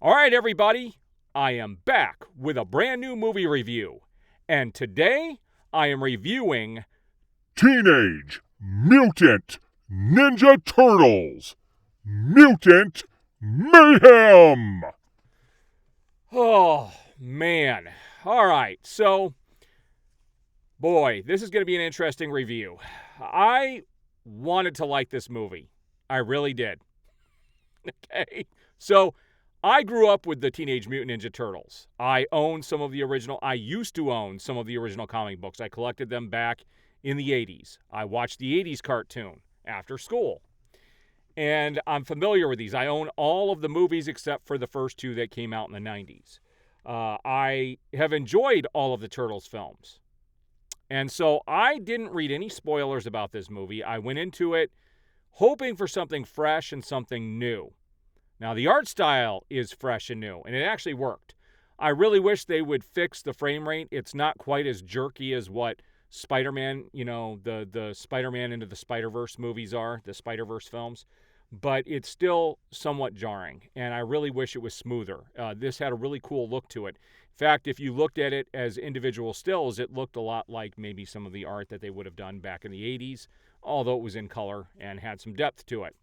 All right, everybody, I am back with a brand new movie review. And today, I am reviewing Teenage Mutant Ninja Turtles Mutant Mayhem! Oh, man. All right, so, boy, this is going to be an interesting review. I wanted to like this movie. I really did. Okay, so I grew up with the Teenage Mutant Ninja Turtles. I used to own some of the original comic books. I collected them back in the 80s. I watched the 80s cartoon after school. And I'm familiar with these. I own all of the movies except for the first two that came out in the 90s. I have enjoyed all of the Turtles films. And so I didn't read any spoilers about this movie. I went into it hoping for something fresh and something new. Now, the art style is fresh and new, and it actually worked. I really wish they would fix the frame rate. It's not quite as jerky as what Spider-Man, the Spider-Man Into the Spider-Verse movies are, the Spider-Verse films. But it's still somewhat jarring, and I really wish it was smoother. This had a really cool look to it. In fact, if you looked at it as individual stills, it looked a lot like maybe some of the art that they would have done back in the 80s, although it was in color and had some depth to it.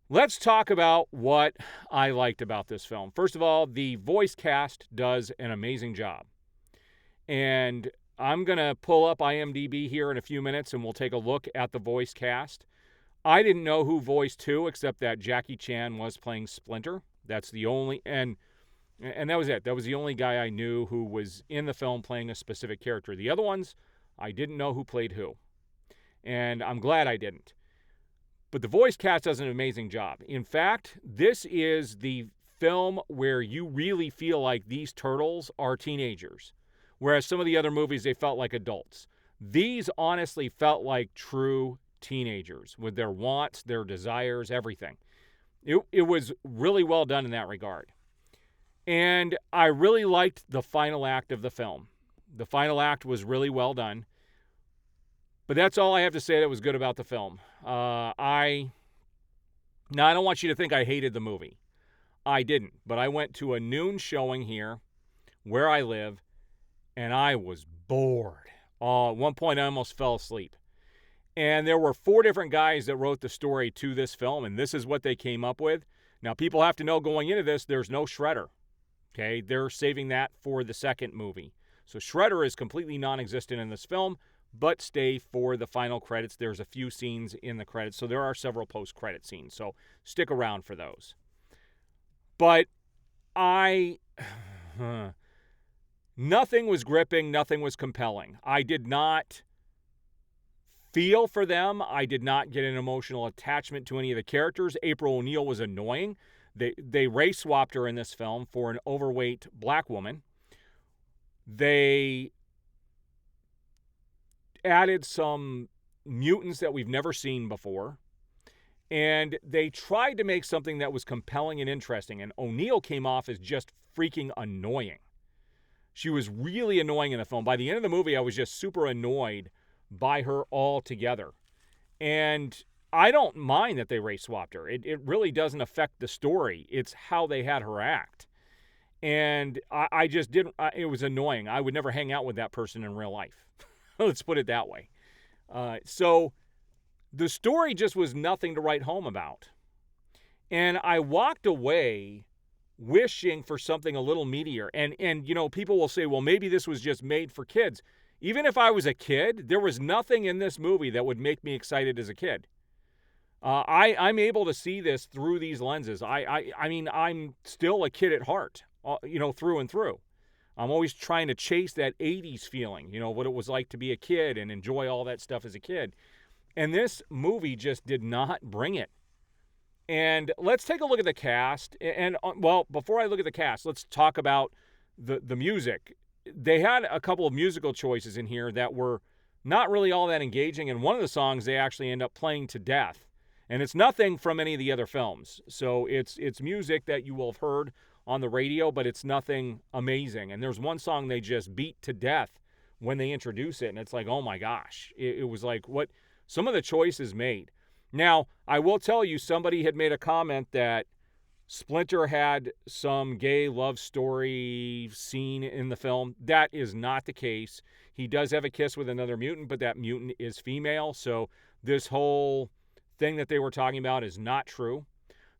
Let's talk about what I liked about this film. First of all, the voice cast does an amazing job. And I'm going to pull up IMDb here in a few minutes, and we'll take a look at the voice cast. I didn't know who voiced who, except that Jackie Chan was playing Splinter. That's the only, and that was it. That was the only guy I knew who was in the film playing a specific character. The other ones, I didn't know who played who. And I'm glad I didn't. But the voice cast does an amazing job. In fact, this is the film where you really feel like these turtles are teenagers. Whereas some of the other movies, they felt like adults. These honestly felt like true teenagers with their wants, their desires, everything. It was really well done in that regard. And I really liked the final act of the film. The final act was really well done. But that's all I have to say that was good about the film. I don't want you to think I hated the movie. I didn't. But I went to a noon showing here where I live, and I was bored. At one point, I almost fell asleep. And there were 4 different guys that wrote the story to this film, and this is what they came up with. Now, people have to know going into this, there's no Shredder. Okay, they're saving that for the second movie. So Shredder is completely non-existent in this film, but stay for the final credits. There's a few scenes in the credits, so there are several post-credit scenes, so stick around for those. But nothing was gripping, nothing was compelling. I did not feel for them. I did not get an emotional attachment to any of the characters. April O'Neil was annoying. They race swapped her in this film for an overweight black woman. They added some mutants that we've never seen before. And they tried to make something that was compelling and interesting. And O'Neil came off as just freaking annoying. She was really annoying in the film. By the end of the movie, I was just super annoyed by her altogether. And I don't mind that they race swapped her. It really doesn't affect the story. It's how they had her act. And I just didn't, it was annoying. I would never hang out with that person in real life. Let's put it that way. So the story just was nothing to write home about. And I walked away wishing for something a little meatier. And people will say, well, maybe this was just made for kids. Even if I was a kid, there was nothing in this movie that would make me excited as a kid. I'm able to see this through these lenses. I mean, I'm still a kid at heart, through and through. I'm always trying to chase that 80s feeling, what it was like to be a kid and enjoy all that stuff as a kid. And this movie just did not bring it. And let's take a look at the cast. And before I look at the cast, let's talk about the music. They had a couple of musical choices in here that were not really all that engaging. And one of the songs they actually end up playing to death. And it's nothing from any of the other films. So it's music that you will have heard on the radio, but it's nothing amazing. And there's one song they just beat to death when they introduce it. And it's like, oh my gosh. It was like what some of the choices made. Now, I will tell you, somebody had made a comment that Splinter had some gay love story scene in the film. That is not the case. He does have a kiss with another mutant, but that mutant is female. So this whole thing that they were talking about is not true.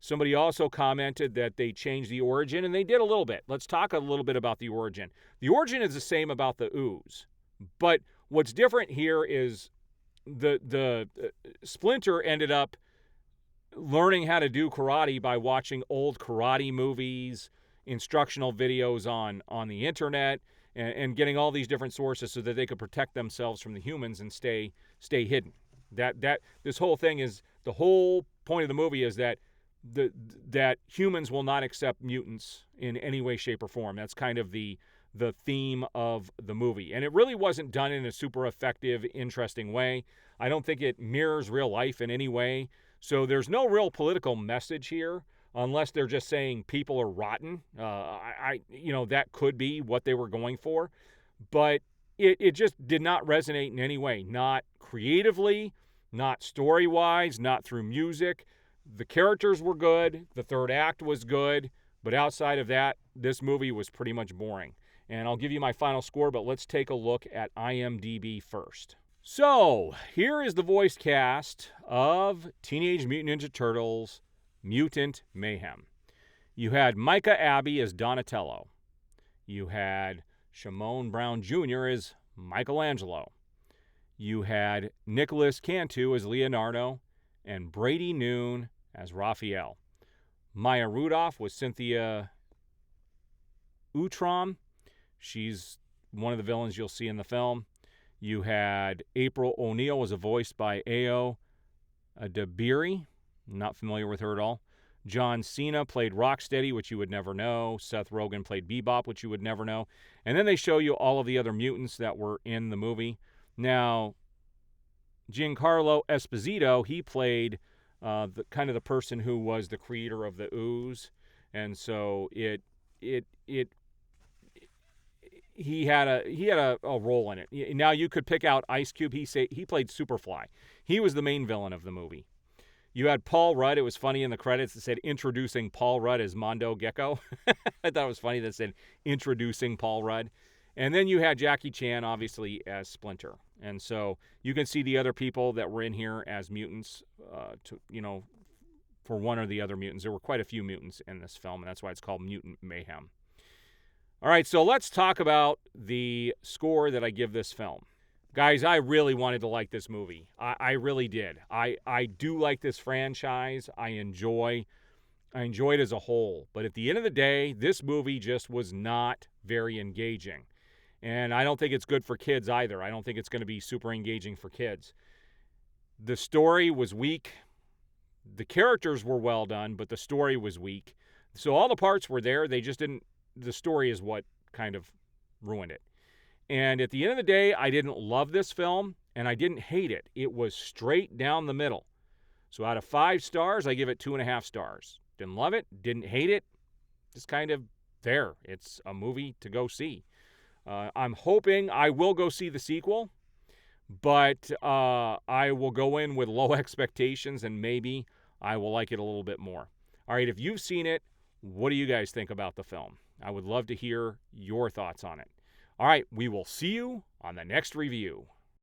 Somebody also commented that they changed the origin, and they did a little bit. Let's talk a little bit about the origin. The origin is the same about the ooze, but what's different here is the Splinter ended up learning how to do karate by watching old karate movies, instructional videos on the internet, and getting all these different sources so that they could protect themselves from the humans and stay hidden. That this whole thing is, the whole point of the movie is that that humans will not accept mutants in any way, shape, or form. That's kind of the theme of the movie. And it really wasn't done in a super effective, interesting way. I don't think it mirrors real life in any way. So there's no real political message here, unless they're just saying people are rotten. That could be what they were going for. But it just did not resonate in any way. Not creatively, not story-wise, not through music. The characters were good. The third act was good. But outside of that, this movie was pretty much boring. And I'll give you my final score, but let's take a look at IMDb first. So, here is the voice cast of Teenage Mutant Ninja Turtles Mutant Mayhem. You had Micah Abbey as Donatello. You had Shimon Brown Jr. as Michelangelo. You had Nicholas Cantu as Leonardo, and Brady Noon as Raphael. Maya Rudolph was Cynthia Utrom. She's one of the villains you'll see in the film. You had April O'Neil was voiced by Ayo Adebiri. Not familiar with her at all. John Cena played Rocksteady, which you would never know. Seth Rogen played Bebop, which you would never know. And then they show you all of the other mutants that were in the movie. Now, Giancarlo Esposito, he played the person who was the creator of the ooze, and so he had a role in it. Now you could pick out Ice Cube. He played Superfly. He was the main villain of the movie. You had Paul Rudd. It was funny in the credits. It said introducing Paul Rudd as Mondo Gecko. I thought it was funny that it said introducing Paul Rudd. And then you had Jackie Chan, obviously, as Splinter. And so you can see the other people that were in here as mutants, for one or the other mutants. There were quite a few mutants in this film, and that's why it's called Mutant Mayhem. All right, so let's talk about the score that I give this film. Guys, I really wanted to like this movie. I really did. I do like this franchise. I enjoy it as a whole. But at the end of the day, this movie just was not very engaging. And I don't think it's good for kids either. I don't think it's going to be super engaging for kids. The story was weak. The characters were well done, but the story was weak. So all the parts were there. They just didn't. The story is what kind of ruined it. And at the end of the day, I didn't love this film, and I didn't hate it. It was straight down the middle. So out of 5 stars, I give it 2.5 stars. Didn't love it, didn't hate it, just kind of there. It's a movie to go see. I'm hoping I will go see the sequel, but I will go in with low expectations, and maybe I will like it a little bit more. All right, if you've seen it, what do you guys think about the film? I would love to hear your thoughts on it. All right, we will see you on the next review.